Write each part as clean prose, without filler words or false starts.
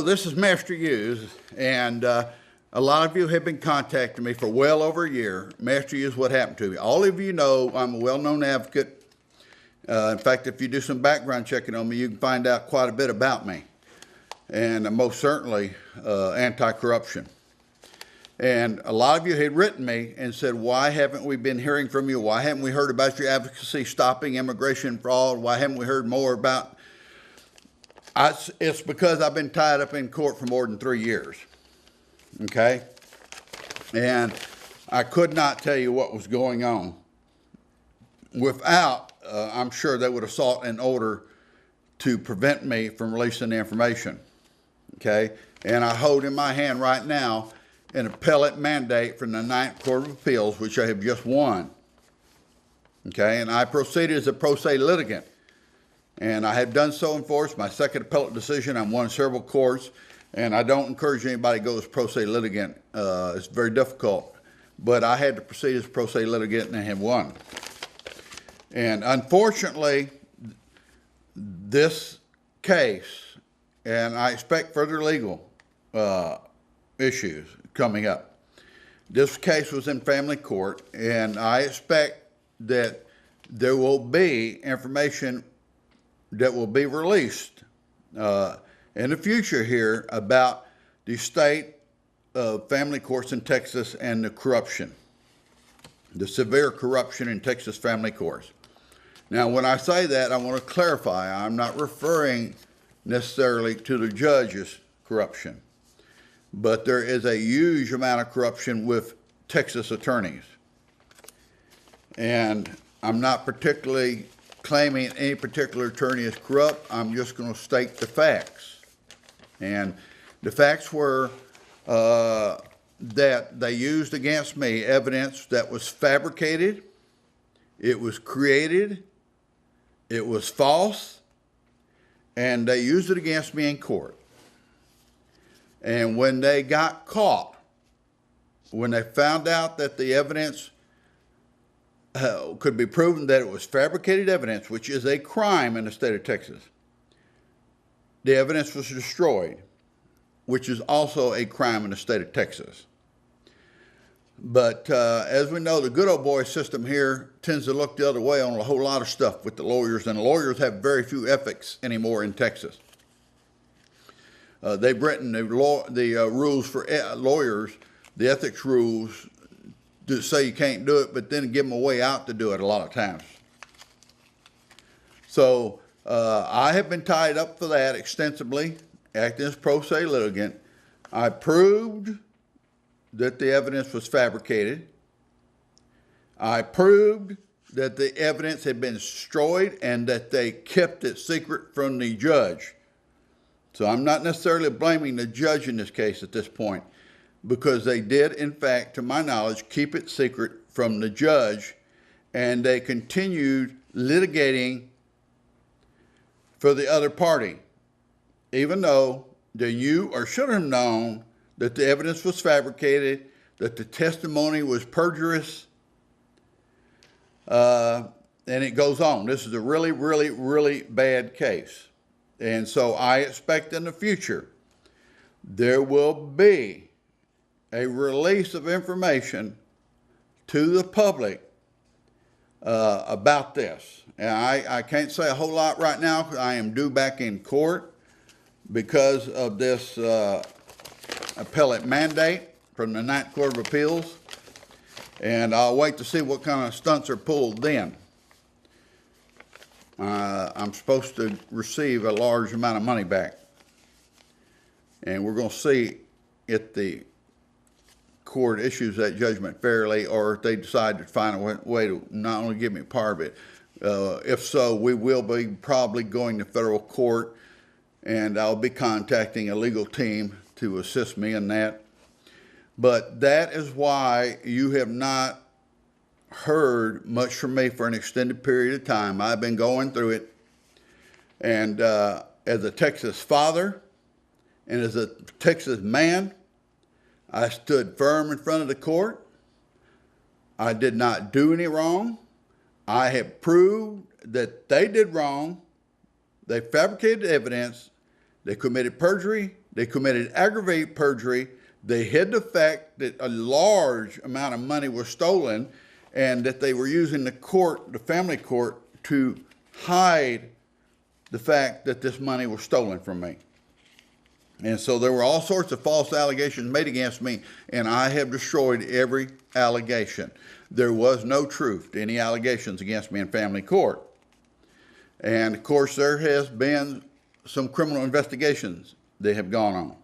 this is Master Hughes, and a lot of you have been contacting me for well over a year. Master Hughes, what happened to me? All of you know I'm a well-known advocate. In fact, if you do some background checking on me, you can find out quite a bit about me. And most certainly anti-corruption. And a lot of you had written me and said, why haven't we been hearing from you? Why haven't we heard about your advocacy stopping immigration fraud? Why haven't we heard more about... It's because I've been tied up in court for more than 3 years, okay? And I could not tell you what was going on without, I'm sure they would have sought an order to prevent me from releasing the information, okay? And I hold in my hand right now an appellate mandate from the Ninth Court of Appeals, which I have just won, okay? And I proceeded as a pro se litigant. And I have done so in force. My second appellate decision, I've won several courts, and I don't encourage anybody to go as pro se litigant. It's very difficult. But I had to proceed as pro se litigant, and I have won. And unfortunately, this case, and I expect further legal issues coming up. This case was in family court, and I expect that there will be information that will be released in the future here about the state of family courts in Texas and the corruption, the severe corruption in Texas family courts. Now, when I say that, I want to clarify, I'm not referring necessarily to the judge's corruption, but there is a huge amount of corruption with Texas attorneys. And I'm not particularly claiming any particular attorney is corrupt. I'm just going to state the facts. And the facts were that they used against me evidence that was fabricated, it was created, it was false, and they used it against me in court. And when they got caught, when they found out that the evidence could be proven that it was fabricated evidence, which is a crime in the state of Texas, the evidence was destroyed, which is also a crime in the state of Texas. But as we know, the good old boy system here tends to look the other way on a whole lot of stuff with the lawyers, and the lawyers have very few ethics anymore in Texas. They've written the rules for lawyers, the ethics rules, to say you can't do it, but then give them a way out to do it a lot of times. So I have been tied up for that extensively, acting as pro se litigant. I proved that the evidence was fabricated. I proved that the evidence had been destroyed and that they kept it secret from the judge. So I'm not necessarily blaming the judge in this case at this point, because they did, in fact, to my knowledge, keep it secret from the judge, and they continued litigating for the other party, even though they knew or should have known that the evidence was fabricated, that the testimony was perjurious, and it goes on. This is a really, really, really bad case. And so I expect in the future there will be a release of information to the public about this. And I can't say a whole lot right now because I am due back in court because of this appellate mandate from the Ninth Court of Appeals. And I'll wait to see what kind of stunts are pulled then. I'm supposed to receive a large amount of money back. And we're going to see if the court issues that judgment fairly, or if they decide to find a way to not only give me part of it. If so, we will be probably going to federal court, and I'll be contacting a legal team to assist me in that. But that is why you have not heard much from me for an extended period of time. I've been going through it, and as a Texas father and as a Texas man, I stood firm in front of the court. I did not do any wrong. I have proved that they did wrong. They fabricated evidence. They committed perjury, They committed aggravated perjury. They hid the fact that a large amount of money was stolen and that they were using the court, the family court, to hide the fact that this money was stolen from me. And so there were all sorts of false allegations made against me, and I have destroyed every allegation. There was no truth to any allegations against me in family court. And of course, there has been some criminal investigations that have gone on.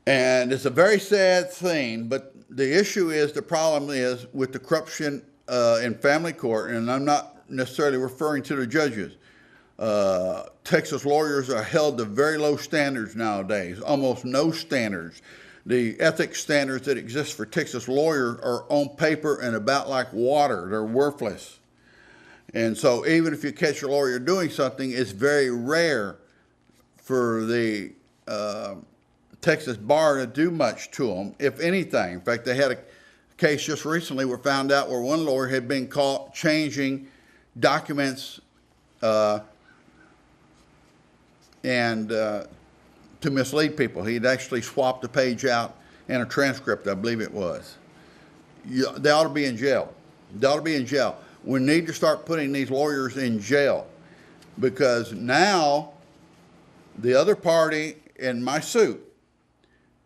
And it's a very sad thing, but the issue is, the problem is with the corruption in family court, and I'm not necessarily referring to the judges. Texas lawyers are held to very low standards nowadays, almost no standards. The ethics standards that exist for Texas lawyers are on paper and about like water. They're worthless. And so even if you catch a lawyer doing something, it's very rare for the Texas bar to do much to them, if anything. In fact, they had a case just recently where found out where one lawyer had been caught changing documents to mislead people. He'd actually swapped a page out in a transcript, I believe it was. They ought to be in jail. They ought to be in jail. We need to start putting these lawyers in jail, because now the other party in my suit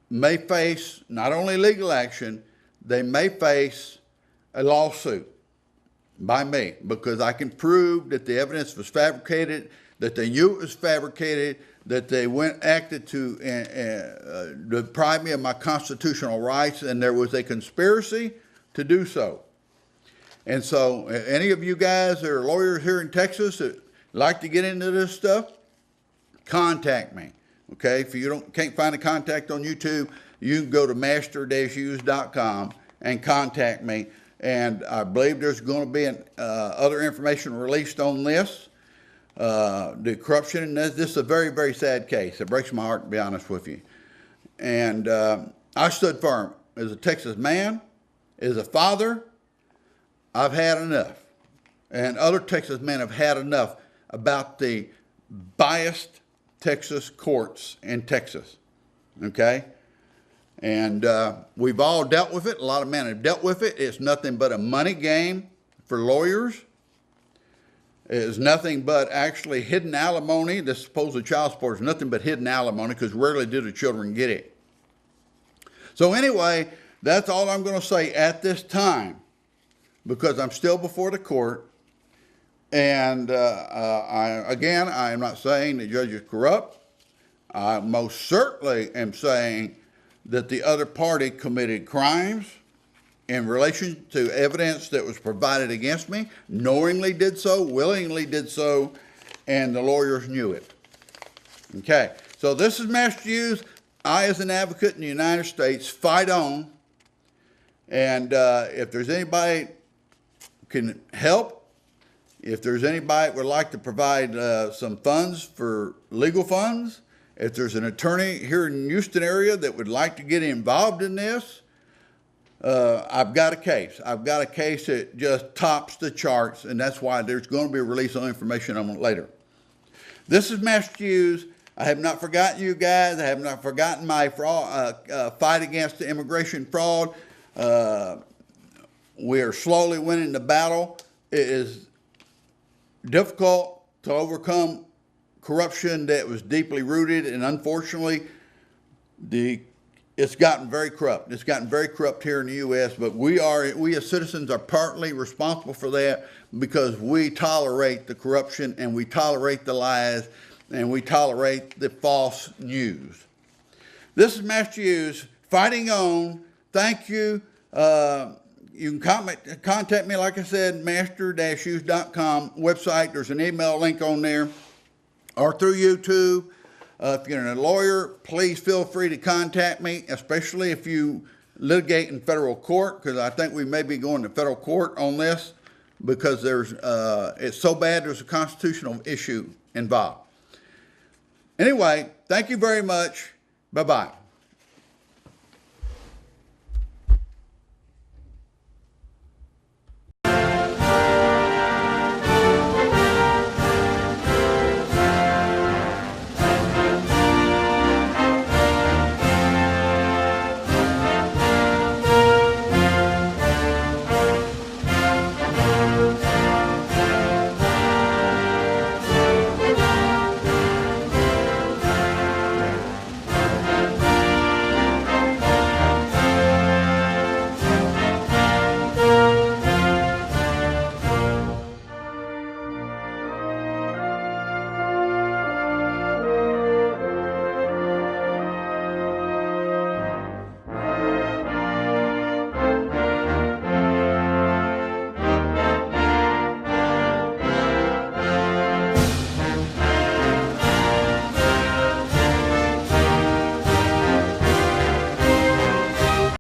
may face not only legal action, they may face a lawsuit by me, because I can prove that the evidence was fabricated, that they knew it was fabricated, that they acted to deprive me of my constitutional rights, and there was a conspiracy to do so. And so any of you guys that are lawyers here in Texas that like to get into this stuff, contact me. Okay, if you can't find a contact on YouTube, you can go to master-use.com and contact me. And I believe there's going to be other information released on this. The corruption, and this is a very, very sad case. It breaks my heart, to be honest with you. And I stood firm as a Texas man, as a father. I've had enough. And other Texas men have had enough about the biased Texas courts in Texas. Okay? And we've all dealt with it. A lot of men have dealt with it. It's nothing but a money game for lawyers. It's nothing but actually hidden alimony. This supposed child support is nothing but hidden alimony, because rarely do the children get it. So anyway, that's all I'm going to say at this time, because I'm still before the court. And again, I am not saying the judge is corrupt. I most certainly am saying that the other party committed crimes in relation to evidence that was provided against me, knowingly did so, willingly did so, and the lawyers knew it. Okay, so this is Master Use. I, as an advocate in the United States, fight on. And if there's anybody can help, if there's anybody that would like to provide some funds for legal funds, if there's an attorney here in the Houston area that would like to get involved in this, I've got a case. I've got a case that just tops the charts, and that's why there's going to be a release on information on it later. This is Master Use. I have not forgotten you guys. I have not forgotten my fraud, fight against the immigration fraud. We are slowly winning the battle. It is difficult to overcome corruption that was deeply rooted, and unfortunately, it's gotten very corrupt. It's gotten very corrupt here in the U.S., but we as citizens are partly responsible for that, because we tolerate the corruption, and we tolerate the lies, and we tolerate the false news. This is Master Use, fighting on. Thank you. You can contact me, like I said, master-use.com website. There's an email link on there, or through YouTube. If you're a lawyer, please feel free to contact me, especially if you litigate in federal court, because I think we may be going to federal court on this, because it's so bad there's a constitutional issue involved. Anyway, thank you very much. Bye-bye.